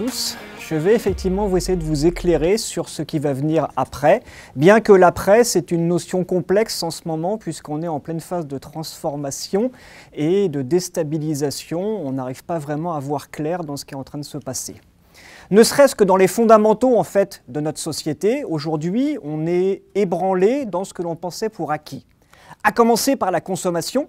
tous. Je vais effectivement essayer de vous éclairer sur ce qui va venir après, bien que l'après, c'est une notion complexe en ce moment, puisqu'on est en pleine phase de transformation et de déstabilisation. On n'arrive pas vraiment à voir clair dans ce qui est en train de se passer. Ne serait-ce que dans les fondamentaux en fait, de notre société, aujourd'hui, on est ébranlé dans ce que l'on pensait pour acquis. À commencer par la consommation.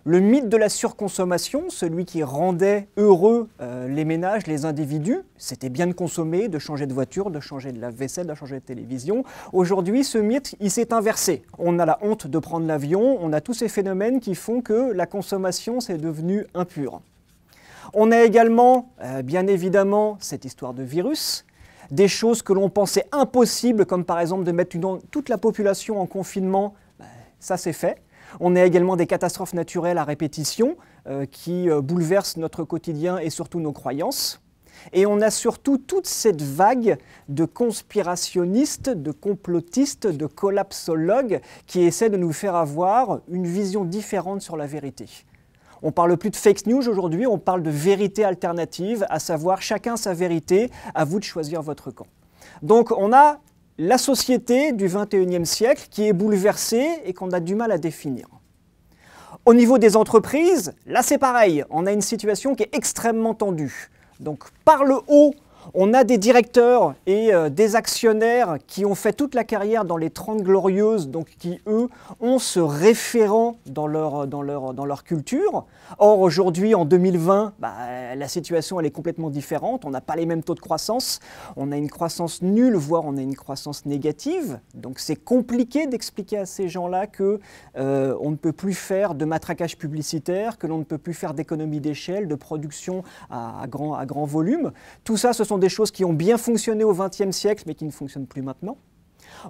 Le mythe de la surconsommation, celui qui rendait heureux les ménages, les individus, c'était bien de consommer, de changer de voiture, de changer de lave-vaisselle, de changer de télévision. Aujourd'hui, ce mythe, il s'est inversé. On a la honte de prendre l'avion, on a tous ces phénomènes qui font que la consommation, c'est devenu impur. On a également, bien évidemment, cette histoire de virus, des choses que l'on pensait impossibles, comme par exemple de mettre toute la population en confinement, ça c'est fait. On a également des catastrophes naturelles à répétition qui bouleversent notre quotidien et surtout nos croyances. Et on a surtout toute cette vague de conspirationnistes, de complotistes, de collapsologues qui essaient de nous faire avoir une vision différente sur la vérité. On ne parle plus de fake news aujourd'hui, on parle de vérité alternative, à savoir chacun sa vérité, à vous de choisir votre camp. Donc on a la société du XXIe siècle qui est bouleversée et qu'on a du mal à définir. Au niveau des entreprises, là c'est pareil, on a une situation qui est extrêmement tendue. Donc par le haut, on a des directeurs et des actionnaires qui ont fait toute la carrière dans les 30 glorieuses, donc qui, eux, ont ce référent dans leur culture. Or, aujourd'hui, en 2020, la situation elle est complètement différente. On n'a pas les mêmes taux de croissance. On a une croissance nulle, voire on a une croissance négative. Donc, c'est compliqué d'expliquer à ces gens-là qu'on ne peut plus faire de matraquage publicitaire, que l'on ne peut plus faire d'économie d'échelle, de production à grand volume. Tout ça, ce sont des choses qui ont bien fonctionné au XXe siècle, mais qui ne fonctionnent plus maintenant.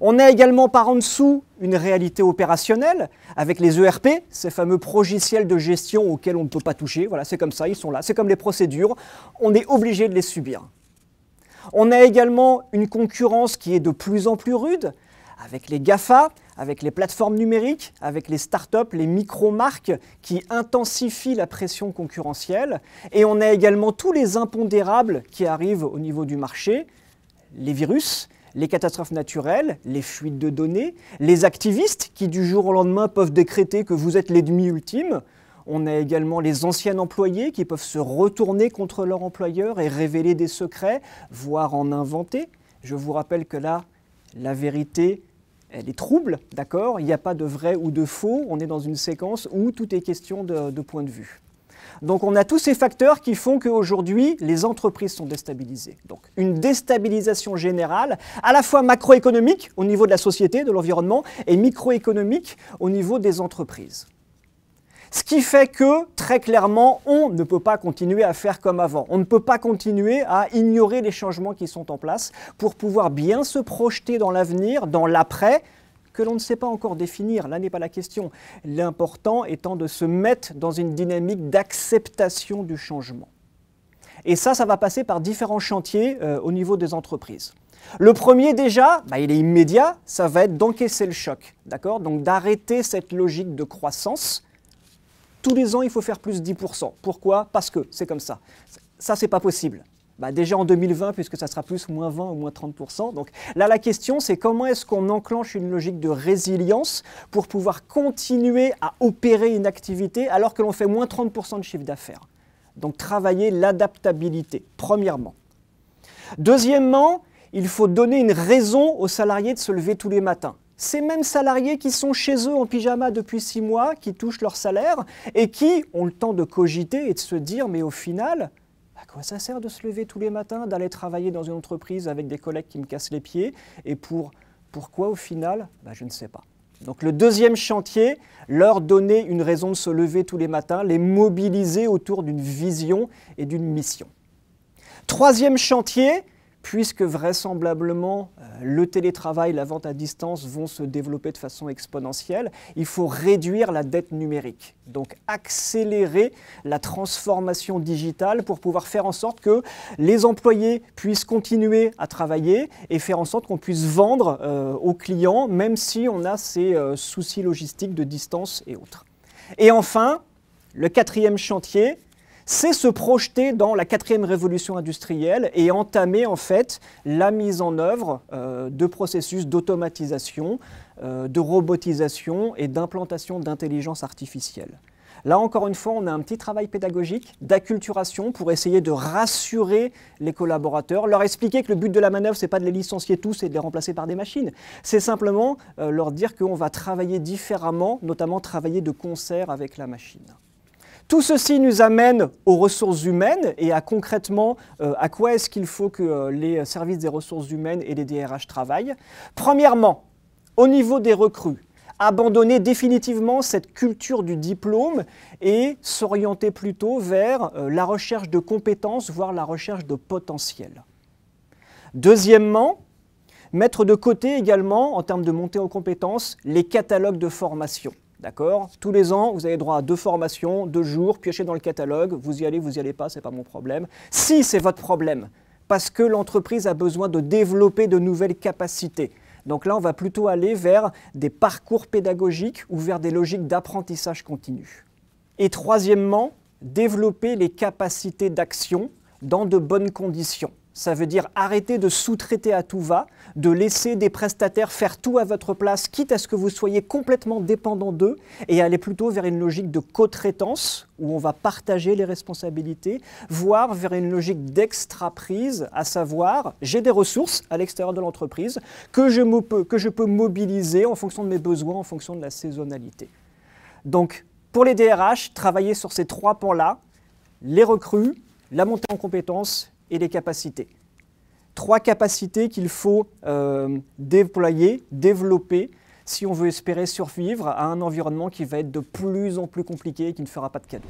On a également par en dessous une réalité opérationnelle, avec les ERP, ces fameux logiciels de gestion auxquels on ne peut pas toucher. Voilà, c'est comme ça, ils sont là, c'est comme les procédures, on est obligé de les subir. On a également une concurrence qui est de plus en plus rude, avec les GAFA, avec les plateformes numériques, avec les startups, les micro-marques qui intensifient la pression concurrentielle. Et on a également tous les impondérables qui arrivent au niveau du marché, les virus, les catastrophes naturelles, les fuites de données, les activistes qui du jour au lendemain peuvent décréter que vous êtes l'ennemi ultime. On a également les anciens employés qui peuvent se retourner contre leur employeur et révéler des secrets, voire en inventer. Je vous rappelle que là, la vérité, elle est trouble, d'accord? Il n'y a pas de vrai ou de faux, on est dans une séquence où tout est question de point de vue. Donc on a tous ces facteurs qui font qu'aujourd'hui, les entreprises sont déstabilisées. Donc une déstabilisation générale, à la fois macroéconomique au niveau de la société, de l'environnement, et microéconomique au niveau des entreprises. Ce qui fait que, très clairement, on ne peut pas continuer à faire comme avant. On ne peut pas continuer à ignorer les changements qui sont en place pour pouvoir bien se projeter dans l'avenir, dans l'après, que l'on ne sait pas encore définir. Là n'est pas la question. L'important étant de se mettre dans une dynamique d'acceptation du changement. Et ça va passer par différents chantiers au niveau des entreprises. Le premier déjà, il est immédiat, ça va être d'encaisser le choc, d'accord? Donc d'arrêter cette logique de croissance. Tous les ans, il faut faire plus 10%. Pourquoi? Parce que c'est comme ça. Ça, c'est pas possible. Déjà en 2020, puisque ça sera plus moins 20 ou moins 30%. Donc là, la question, c'est comment est-ce qu'on enclenche une logique de résilience pour pouvoir continuer à opérer une activité alors que l'on fait moins 30% de chiffre d'affaires. Donc travailler l'adaptabilité, premièrement. Deuxièmement, il faut donner une raison aux salariés de se lever tous les matins. Ces mêmes salariés qui sont chez eux en pyjama depuis 6 mois, qui touchent leur salaire et qui ont le temps de cogiter et de se dire « mais au final, à quoi ça sert de se lever tous les matins, d'aller travailler dans une entreprise avec des collègues qui me cassent les pieds et pourquoi au final, je ne sais pas ». Donc le deuxième chantier, leur donner une raison de se lever tous les matins, les mobiliser autour d'une vision et d'une mission. Troisième chantier, puisque vraisemblablement le télétravail, la vente à distance vont se développer de façon exponentielle, il faut réduire la dette numérique. Donc accélérer la transformation digitale pour pouvoir faire en sorte que les employés puissent continuer à travailler et faire en sorte qu'on puisse vendre aux clients, même si on a ces soucis logistiques de distance et autres. Et enfin, le quatrième chantier, c'est se projeter dans la 4e révolution industrielle et entamer en fait la mise en œuvre de processus d'automatisation, de robotisation et d'implantation d'intelligence artificielle. Là, encore une fois, on a un petit travail pédagogique, d'acculturation pour essayer de rassurer les collaborateurs, leur expliquer que le but de la manœuvre, ce n'est pas de les licencier tous et de les remplacer par des machines. C'est simplement leur dire qu'on va travailler différemment, notamment travailler de concert avec la machine. Tout ceci nous amène aux ressources humaines et à concrètement à quoi est-ce qu'il faut que les services des ressources humaines et les DRH travaillent. Premièrement, au niveau des recrues, abandonner définitivement cette culture du diplôme et s'orienter plutôt vers la recherche de compétences, voire la recherche de potentiel. Deuxièmement, mettre de côté également, en termes de montée en compétences, les catalogues de formation. D'accord ? Tous les ans, vous avez droit à 2 formations, 2 jours, piochez dans le catalogue, vous y allez pas, c'est pas mon problème. Si, c'est votre problème, parce que l'entreprise a besoin de développer de nouvelles capacités. Donc là, on va plutôt aller vers des parcours pédagogiques ou vers des logiques d'apprentissage continu. Et troisièmement, développer les capacités d'action dans de bonnes conditions. Ça veut dire arrêter de sous-traiter à tout va, de laisser des prestataires faire tout à votre place, quitte à ce que vous soyez complètement dépendant d'eux, et aller plutôt vers une logique de co-traitance, où on va partager les responsabilités, voire vers une logique d'extra-prise, à savoir, j'ai des ressources à l'extérieur de l'entreprise que je peux mobiliser en fonction de mes besoins, en fonction de la saisonnalité. Donc, pour les DRH, travailler sur ces 3 pans-là, les recrues, la montée en compétences et les capacités. 3 capacités qu'il faut déployer, développer, si on veut espérer survivre à un environnement qui va être de plus en plus compliqué et qui ne fera pas de cadeau.